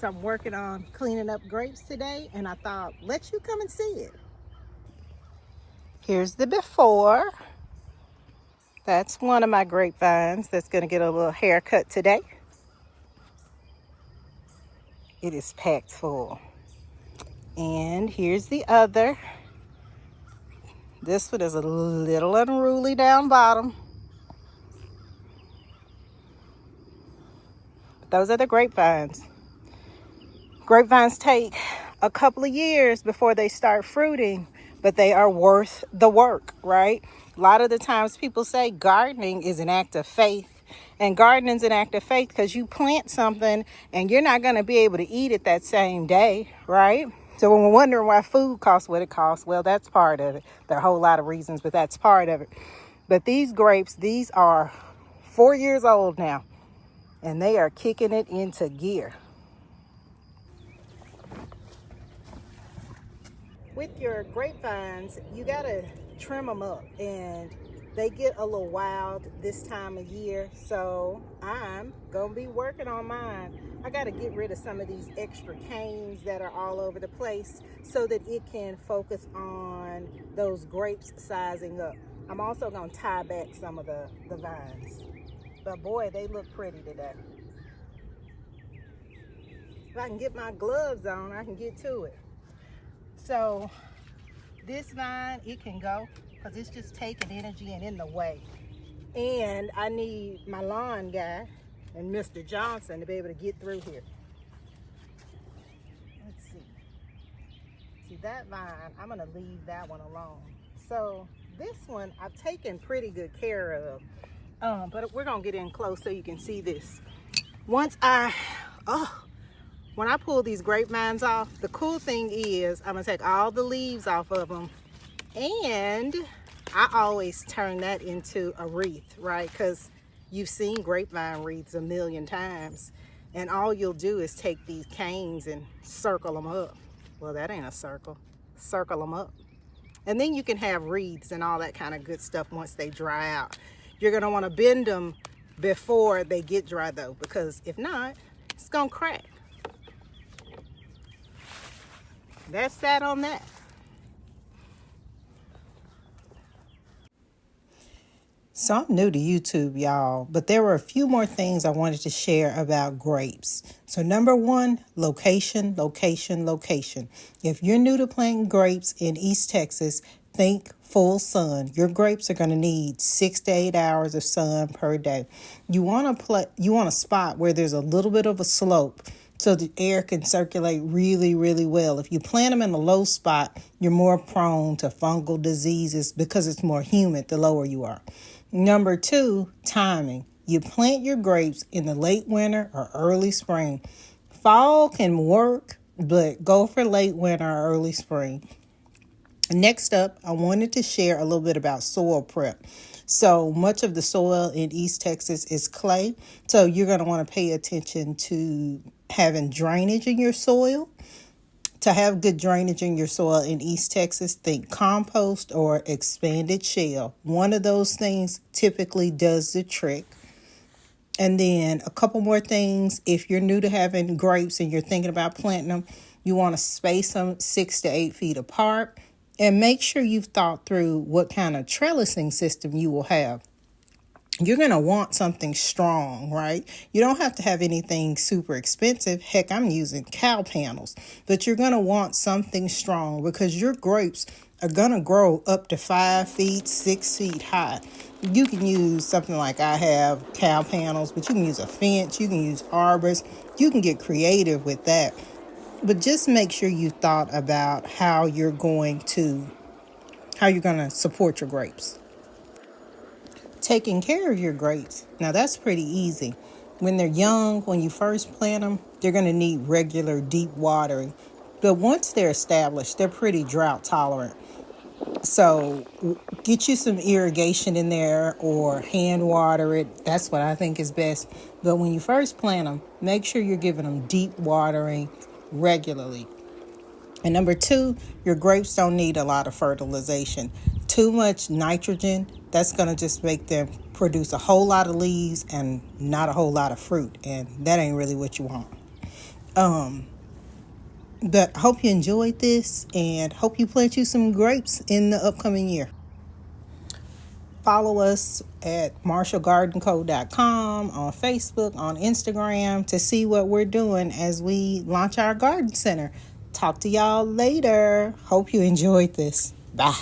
So I'm working on cleaning up grapes today, and I thought, let you come and see it. Here's the before. That's one of my grapevines that's going to get a little haircut today. It is packed full. And here's the other. This one is a little unruly down bottom. But those are the grapevines. Grapevines take a couple of years before they start fruiting, but they are worth the work, right? A lot of the times people say gardening is an act of faith. And gardening is an act of faith because you plant something and you're not going to be able to eat it that same day, right? So when we're wondering why food costs what it costs, well, that's part of it. There are a whole lot of reasons, but that's part of it. But these grapes, these are 4 years old now, and they are kicking it into gear. With your grapevines, you got to trim them up, and they get a little wild this time of year. So I'm going to be working on mine. I got to get rid of some of these extra canes that are all over the place so that it can focus on those grapes sizing up. I'm also going to tie back some of the vines. But boy, they look pretty today. If I can get my gloves on, I can get to it. So this vine, it can go because it's just taking energy and in the way. And I need my lawn guy and Mr. Johnson to be able to get through here. Let's see. See that vine, I'm gonna leave that one alone. So this one I've taken pretty good care of. But we're gonna get in close so you can see this. When I pull these grapevines off, the cool thing is I'm gonna take all the leaves off of them, and I always turn that into a wreath, right? Because you've seen grapevine wreaths a million times, and all you'll do is take these canes and circle them up. Well, that ain't a circle. Circle them up. And then you can have wreaths and all that kind of good stuff once they dry out. You're gonna wanna bend them before they get dry though, because if not, it's gonna crack. That's that on that. So I'm new to YouTube, y'all, but there were a few more things I wanted to share about grapes. So number one, location, location, location. If you're new to planting grapes in East Texas, think full sun. Your grapes are going to need 6 to 8 hours of sun per day. You want a spot where there's a little bit of a slope so the air can circulate really, really well. If you plant them in a low spot, you're more prone to fungal diseases because it's more humid the lower you are. Number two, timing. You plant your grapes in the late winter or early spring. Fall can work, but go for late winter or early spring. Next up, I wanted to share a little bit about soil prep. So much of the soil in East Texas is clay, so you're going to want to pay attention to having drainage in your soil. To have good drainage in your soil in East Texas, think compost or expanded shell. One of those things typically does the trick. And then a couple more things. If you're new to having grapes and you're thinking about planting them, you want to space them 6 to 8 feet apart. And make sure you've thought through what kind of trellising system you will have. You're going to want something strong, right? You don't have to have anything super expensive. Heck, I'm using cow panels. But you're going to want something strong because your grapes are going to grow up to 5 feet, 6 feet high. You can use something like I have, cow panels, but you can use a fence. You can use arbors. You can get creative with that. But just make sure you thought about how you're going to support your grapes. Taking care of your grapes. Now that's pretty easy. When they're young, when you first plant them, they're going to need regular deep watering. But once they're established, they're pretty drought tolerant. So get you some irrigation in there or hand water it. That's what I think is best. But when you first plant them, make sure you're giving them deep watering regularly. And number two, your grapes don't need a lot of fertilization. Too much nitrogen, that's going to just make them produce a whole lot of leaves and not a whole lot of fruit. And that ain't really what you want. But I hope you enjoyed this and hope you plant you some grapes in the upcoming year. Follow us at marshallgardenco.com, on Facebook, on Instagram to see what we're doing as we launch our garden center. Talk to y'all later. Hope you enjoyed this. Bye.